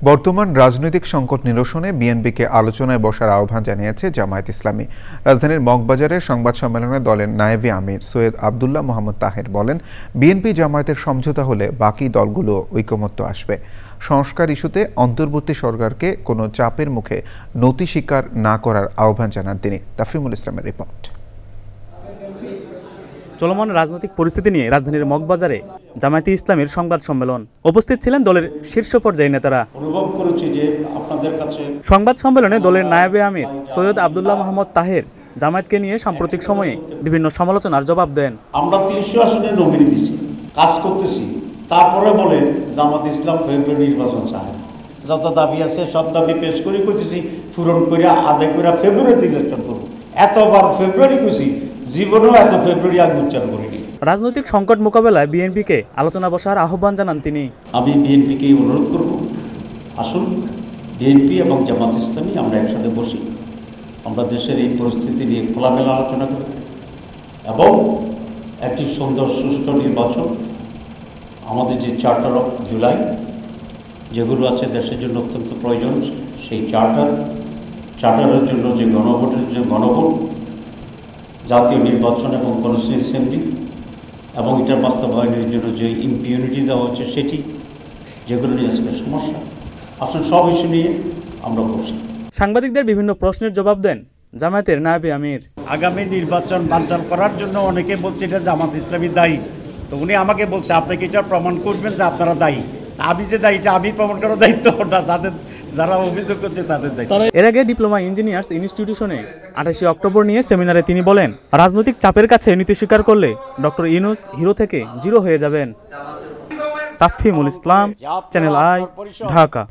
বর্তমান রাজনৈতিক সংকট নিরসনে বিএনপিকে আলোচনায় বসার আহ্বান জানিয়েছে জামায়াত ইসলামী। রাজধানীর মগবাজারের সংবাদ সম্মেলনে দলের নায়েবে আমির সৈয়দ আব্দুল্লাহ মোহাম্মদ তাহের বলেন, বিএনপি জামায়াতের সমঝোতা হলে বাকি দলগুলো ঐকমত্য আসবে। সংস্কার ইস্যুতে অন্তর্বর্তী সরকারকে কোনো চাপের মুখে নতি স্বীকার না করার আহ্বান জানান তিনি। তাফিমুল ইসলামের রিপোর্ট। চলমান রাজনৈতিক পরিস্থিতি নিয়ে রাজধানীর মগবাজারে জামায়াতে ইসলামীর সংবাদ সম্মেলন। উপস্থিত ছিলেন দলের শীর্ষ পর্যায়ের নেতারা। সংবাদ সম্মেলনে দলের নায়েবে আমির সৈয়দ আব্দুল্লাহ মোহাম্মদ তাহের জামায়াতকে নিয়ে সাম্প্রতিক সময়ে বিভিন্ন সমালোচনার জবাব দেন। আমরা ৩০০ আসনে নমিনি দিচ্ছি, কাজ করতেছি, তারপরে বলে জামাত ইসলাম ফেব্রুয়ারি নির্বাচন চায়। যত দাবি আছে সব দাবি পেশ করে করতেছি, পূরণ করে আদায় করে ফেব্রুয়ারিতে ইলেকশন করবো। এতবার ফেব্রুয়ারি করছি, জীবনেও এত ফেব্রুয়ারি আগে উচ্চারণ করিনি। রাজনৈতিক সংকট মোকাবেলায় বিএনপিকে আলোচনা বসার আহ্বান জানান তিনি। আমি বিএনপিকে অনুরোধ করব, আসুন বিএনপি এবং জামাত ইসলামী আমরা একসাথে বসি, আমরা দেশের এই পরিস্থিতি নিয়ে খোলামেলা আলোচনা করি এবং একটি সুন্দর সুষ্ঠু নির্বাচন, আমাদের যে চার্টার অফ জুলাই যেগুলো আছে দেশের জন্য অত্যন্ত প্রয়োজন, সেই চার্টারের জন্য যে গণভোটের যে গণভোট, জাতীয় নির্বাচন এবং কনস্টিটিউয়েন্সি অ্যাসেম্বলি এবং এটার বাস্তবায়নের জন্য যে ইম্পিউনিটি দেওয়া হচ্ছে সেটি, যেগুলো নিয়ে আসলে সমস্যা, আসলে সব ইস্যু নিয়ে আমরা বসি। সাংবাদিকদের বিভিন্ন প্রশ্নের জবাব দেন জামায়াতের নায়েবে আমির। আগামী নির্বাচন বানচাল করার জন্য অনেকে বলছে এটা জামাত ইসলামী দায়ী, তো উনি আমাকে বলছে আপনাকে এটা প্রমাণ করবেন যে আপনারা দায়ী। আমি যে দায়ী এটা আমি প্রমাণ করার দায়িত্ব না, যারা অভিযোগ করছে তাদের দায়িত্ব। এর আগে ডিপ্লোমা ইঞ্জিনিয়ার্স ইনস্টিটিউশনে 28 অক্টোবর নিয়ে সেমিনারে তিনি বলেন, রাজনৈতিক চাপের কাছে নীতি স্বীকার করলে ডক্টর ইউনূস হিরো থেকে জিরো হয়ে যাবেন। তাফিমুল ইসলাম, চ্যানেল আই, ঢাকা।